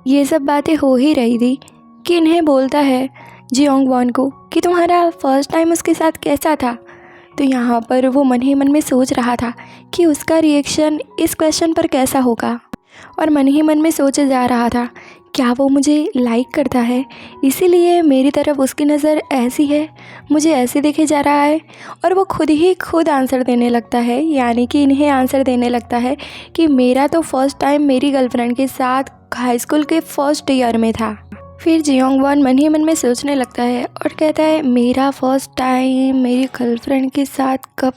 ये सब बातें हो ही रही थी कि इन्हें बोलता है जियोंग वॉन को कि तुम्हारा फर्स्ट टाइम उसके साथ कैसा था। तो यहाँ पर वो मन ही मन में सोच रहा था कि उसका रिएक्शन इस क्वेश्चन पर कैसा होगा, और मन ही मन में सोचे जा रहा था क्या वो मुझे लाइक करता है, इसीलिए मेरी तरफ उसकी नज़र ऐसी है, मुझे ऐसे देखे जा रहा है। और वो खुद ही खुद आंसर देने लगता है, यानी कि इन्हें आंसर देने लगता है कि मेरा तो फर्स्ट टाइम मेरी गर्लफ्रेंड के साथ हाई स्कूल के फर्स्ट ईयर में था। फिर जियोंग वॉन मन ही मन में सोचने लगता है और कहता है मेरा फर्स्ट टाइम मेरी गर्लफ्रेंड के साथ कब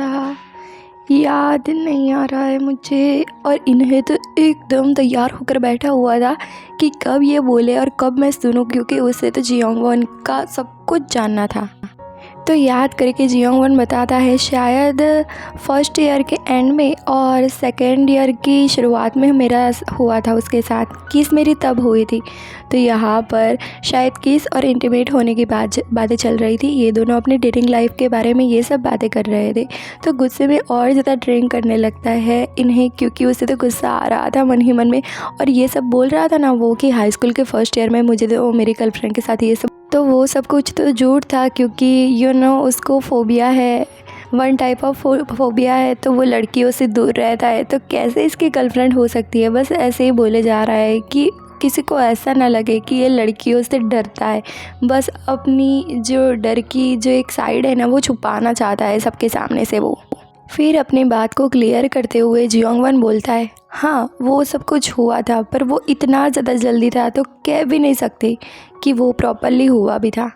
था, याद नहीं आ रहा है मुझे। और इन्हें तो एकदम तैयार होकर बैठा हुआ था कि कब ये बोले और कब मैं सुनूं, क्योंकि उसे तो जियोंग वॉन का सब कुछ जानना था। तो याद करके जियोंग वॉन बताता है शायद फर्स्ट ईयर के एंड में और सेकेंड ईयर की शुरुआत में मेरा हुआ था उसके साथ, किस मेरी तब हुई थी। तो यहाँ पर शायद किस और इंटीमेट होने की बातें चल रही थी, ये दोनों अपनी डेटिंग लाइफ के बारे में ये सब बातें कर रहे थे। तो गुस्से में और ज़्यादा ड्रिंक करने लगता है इन्हें, क्योंकि उसे तो गुस्सा आ रहा था मन ही मन में। और ये सब बोल रहा था ना वो कि हाई स्कूल के फर्स्ट ईयर में मुझे तो मेरी गर्लफ्रेंड के साथ ये सब, तो वो सब कुछ तो झूठ था, क्योंकि उसको फोबिया है, वन टाइप ऑफ फोबिया है, तो वो लड़कियों से दूर रहता है। तो कैसे इसकी गर्लफ्रेंड हो सकती है, बस ऐसे ही बोले जा रहा है कि किसी को ऐसा ना लगे कि ये लड़कियों से डरता है, बस अपनी जो डर की जो एक साइड है ना वो छुपाना चाहता है सबके सामने से वो। फिर अपनी बात को क्लियर करते हुए जियोंग वॉन बोलता है हाँ वो सब कुछ हुआ था, पर वो इतना ज़्यादा जल्दी था तो कह भी नहीं सकते कि वो प्रॉपरली हुआ भी था।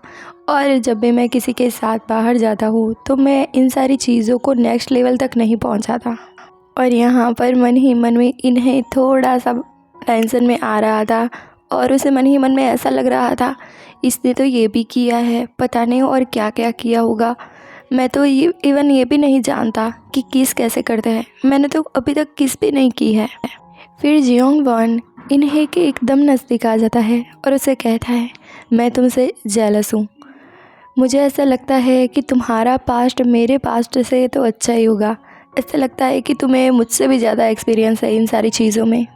और जब भी मैं किसी के साथ बाहर जाता हूँ तो मैं इन सारी चीज़ों को नेक्स्ट लेवल तक नहीं पहुँचाता। और यहाँ पर मन ही मन में इन्हें थोड़ा सा टेंशन में आ रहा था, और उसे मन ही मन में ऐसा लग रहा था इसने तो ये भी किया है, पता नहीं और क्या क्या किया होगा। मैं तो ये इवन ये भी नहीं जानता कि किस कैसे करते हैं, मैंने तो अभी तक किस भी नहीं की है। फिर जियोंग वॉन इन्हें के एकदम नज़दीक आ जाता है और उसे कहता है मैं तुमसे जेलस हूँ, मुझे ऐसा लगता है कि तुम्हारा पास्ट मेरे पास्ट से तो अच्छा ही होगा, ऐसा लगता है कि तुम्हें मुझसे भी ज़्यादा एक्सपीरियंस है इन सारी चीज़ों में।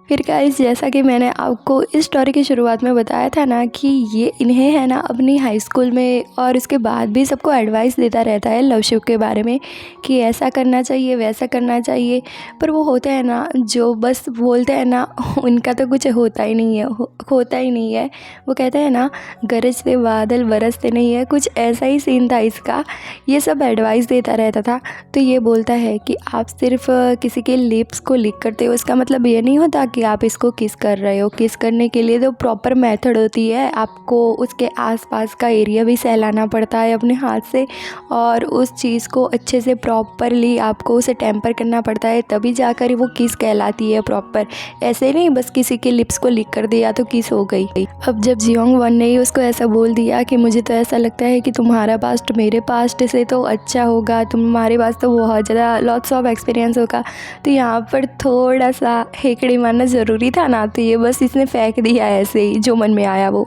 फिर गाइस जैसा कि मैंने आपको इस स्टोरी की शुरुआत में बताया था ना कि ये इन्हें है ना अपनी हाई स्कूल में और उसके बाद भी सबको एडवाइस देता रहता है लवशिप के बारे में कि ऐसा करना चाहिए वैसा करना चाहिए, पर वो होते हैं ना जो बस बोलते हैं ना उनका तो कुछ होता ही नहीं है, होता ही नहीं है। वो कहते हैं ना गरजते बादल बरसते नहीं है, कुछ ऐसा ही सीन था इसका। ये सब एडवाइस देता रहता था। तो ये बोलता है कि आप सिर्फ किसी के लिप्स को लिक करते हो, इसका मतलब ये नहीं होता कि आप इसको किस कर रहे हो। किस करने के लिए तो प्रॉपर मेथड होती है, आपको उसके आसपास का एरिया भी सहलाना पड़ता है अपने हाथ से, और उस चीज़ को अच्छे से प्रॉपरली आपको उसे टेम्पर करना पड़ता है, तभी जाकर वो किस कहलाती है प्रॉपर। ऐसे नहीं बस किसी के लिप्स को लिक कर दिया तो किस हो गई। अब जब जियोंग वॉन ने ही उसको ऐसा बोल दिया कि मुझे तो ऐसा लगता है कि तुम्हारा पास्ट मेरे पास्ट से तो अच्छा होगा, तुम्हारे पास तो बहुत ज़्यादा लॉट्स ऑफ एक्सपीरियंस होगा, तो यहाँ पर थोड़ा सा हेकड़ी मारना ज़रूरी था ना, तो ये बस इसने फेंक दिया ऐसे ही जो मन में आया वो।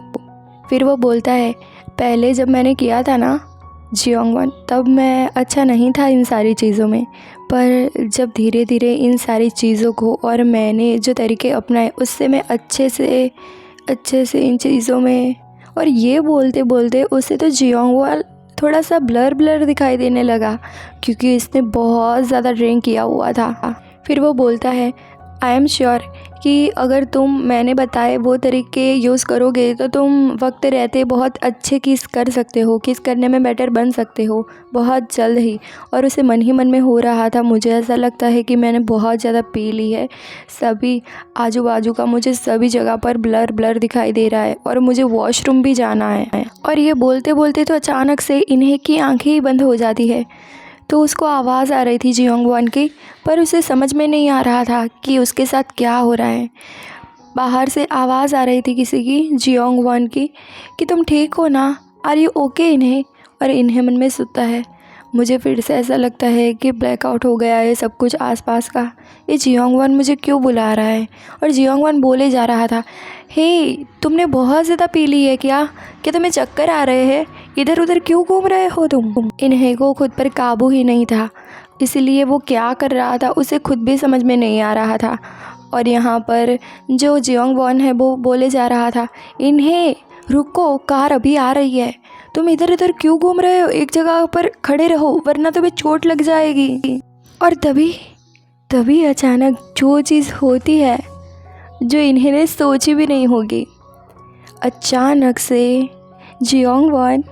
फिर वो बोलता है पहले जब मैंने किया था ना जियोंग वॉन, तब मैं अच्छा नहीं था इन सारी चीज़ों में, पर जब धीरे धीरे इन सारी चीज़ों को और मैंने जो तरीके अपनाए उससे मैं अच्छे से इन चीज़ों में। और ये बोलते बोलते उसे तो जियोंग वॉन थोड़ा सा ब्लर दिखाई देने लगा, क्योंकि इसने बहुत ज़्यादा ड्रिंक किया हुआ था। फिर वो बोलता है आई एम श्योर कि अगर तुम मैंने बताए वो तरीके यूज़ करोगे तो तुम वक्त रहते बहुत अच्छे किस कर सकते हो, किस करने में बेटर बन सकते हो बहुत जल्द ही। और उसे मन ही मन में हो रहा था मुझे ऐसा लगता है कि मैंने बहुत ज़्यादा पी ली है, सभी आजू बाजू का मुझे सभी जगह पर ब्लर दिखाई दे रहा है और मुझे वॉशरूम भी जाना है। और ये बोलते बोलते तो अचानक से इन्हें की आंखें ही बंद हो जाती है। तो उसको आवाज़ आ रही थी जियोंग वॉन की, पर उसे समझ में नहीं आ रहा था कि उसके साथ क्या हो रहा है। बाहर से आवाज़ आ रही थी किसी की, जियोंग वॉन की, कि तुम ठीक हो ना, आर यू ओके इन्हें। और इन्हें मन में सोचता है मुझे फिर से ऐसा लगता है कि ब्लैकआउट हो गया है सब कुछ आसपास का, ये जियोंग वॉन मुझे क्यों बुला रहा है। और जियोंग वॉन बोले जा रहा था हे तुमने बहुत ज़्यादा पी ली है क्या तुम्हें चक्कर आ रहे हैं, इधर उधर क्यों घूम रहे हो तुम। इन्हें को खुद पर काबू ही नहीं था, इसलिए वो क्या कर रहा था उसे खुद भी समझ में नहीं आ रहा था। और यहाँ पर जो जियोंग वॉन है वो बोले जा रहा था, इन्हें रुको, कार अभी आ रही है, तुम इधर इधर क्यों घूम रहे हो, एक जगह पर खड़े रहो वरना तुम्हें चोट लग जाएगी। और तभी अचानक जो चीज़ होती है जो इन्हें सोची भी नहीं होगी, अचानक से जियोंग वॉन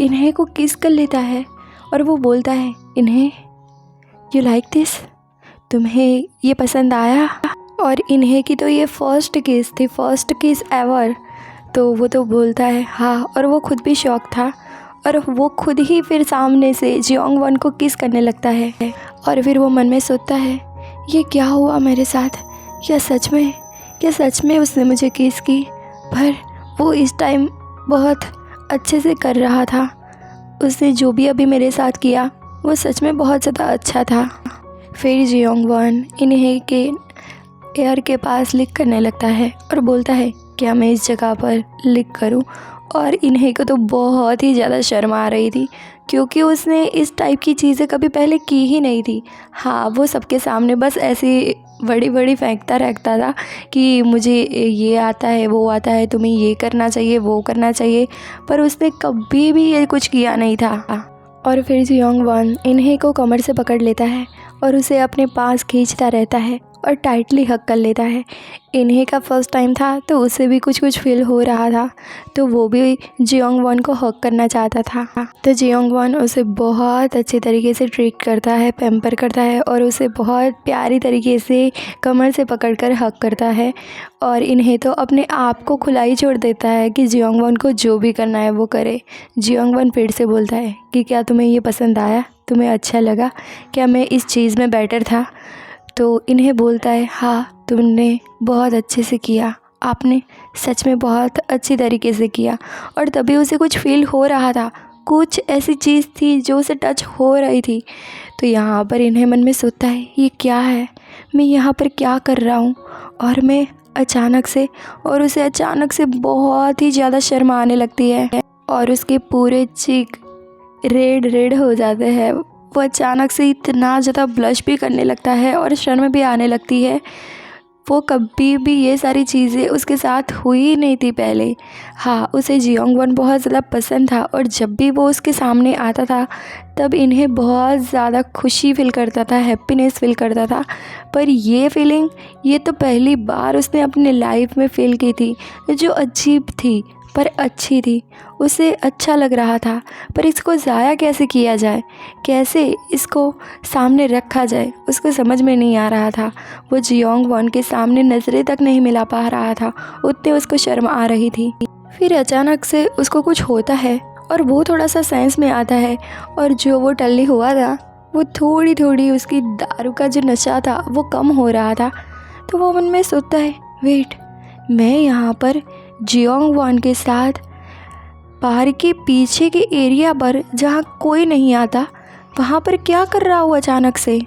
इन्हें को किस कर लेता है और वो बोलता है, इन्हें यू लाइक दिस, तुम्हें ये पसंद आया। और इन्हें की तो ये फर्स्ट किस थी, फर्स्ट किस एवर। तो वो तो बोलता है हाँ, और वो खुद भी शॉक था और वो खुद ही फिर सामने से जियोंग वॉन को किस करने लगता है। और फिर वो मन में सोचता है, ये क्या हुआ मेरे साथ, क्या सच में उसने मुझे किस की। पर वो इस टाइम बहुत अच्छे से कर रहा था, उसने जो भी अभी मेरे साथ किया वो सच में बहुत ज़्यादा अच्छा था। फिर जियोंग वॉन इन्हें के एयर के पास लिख करने लगता है और बोलता है, क्या मैं इस जगह पर लिख करूं। और इन्हें को तो बहुत ही ज़्यादा शर्म आ रही थी क्योंकि उसने इस टाइप की चीज़ें कभी पहले की ही नहीं थी। हाँ, वो सबके सामने बस ऐसी बड़ी फेंकता रहता था कि मुझे ये आता है, वो आता है, तुम्हें ये करना चाहिए, वो करना चाहिए, पर उसने कभी भी ये कुछ किया नहीं था। और फिर जियोंग वॉन इन्हें को कमर से पकड़ लेता है और उसे अपने पास खींचता रहता है और टाइटली हग कर लेता है। इन्हें का फर्स्ट टाइम था तो उसे भी कुछ फील हो रहा था, तो वो भी जियोंग वॉन को हग करना चाहता था। तो जियोंग वॉन उसे बहुत अच्छे तरीके से ट्रीट करता है, पैम्पर करता है और उसे बहुत प्यारी तरीके से कमर से पकड़कर हग करता है। और इन्हें तो अपने आप को खुला ही छोड़ देता है कि जियोंग वॉन को जो भी करना है वो करे। जियोंग वॉन फिर से बोलता है कि क्या तुम्हें ये पसंद आया, तुम्हें अच्छा लगा, क्या मैं इस चीज़ में बेटर था। तो इन्हें बोलता है, हाँ तुमने बहुत अच्छे से किया, आपने सच में बहुत अच्छी तरीके से किया। और तभी उसे कुछ फील हो रहा था, कुछ ऐसी चीज़ थी जो उसे टच हो रही थी। तो यहाँ पर इन्हें मन में सोचता है, ये क्या है, मैं यहाँ पर क्या कर रहा हूँ। और मैं उसे अचानक से बहुत ही ज़्यादा शर्म आने लगती है और उसके पूरे चीक रेड हो जाते हैं। वो अचानक से इतना ज़्यादा ब्लश भी करने लगता है और शर्म भी आने लगती है। वो कभी भी ये सारी चीज़ें उसके साथ हुई ही नहीं थी पहले। हाँ, उसे जियोंग वॉन बहुत ज़्यादा पसंद था और जब भी वो उसके सामने आता था तब इन्हें बहुत ज़्यादा खुशी फील करता था, हैप्पीनेस फील करता था। पर ये फीलिंग ये तो पहली बार उसने अपने लाइफ में फील की थी, जो अजीब थी पर अच्छी थी। उसे अच्छा लग रहा था, पर इसको ज़ाया कैसे किया जाए, कैसे इसको सामने रखा जाए, उसको समझ में नहीं आ रहा था। वो जियोंग वॉन के सामने नज़रें तक नहीं मिला पा रहा था, उतने उसको शर्म आ रही थी। फिर अचानक से उसको कुछ होता है और वो थोड़ा सा सेंस में आता है और जो वो टल्ली हुआ था वो थोड़ी उसकी दारू का जो नशा था वो कम हो रहा था। तो वो मन में सोचता है, वेट, मैं यहाँ पर जियोंग वॉन के साथ बाहर के पीछे के एरिया पर जहाँ कोई नहीं आता वहाँ पर क्या कर रहा हूँ अचानक से।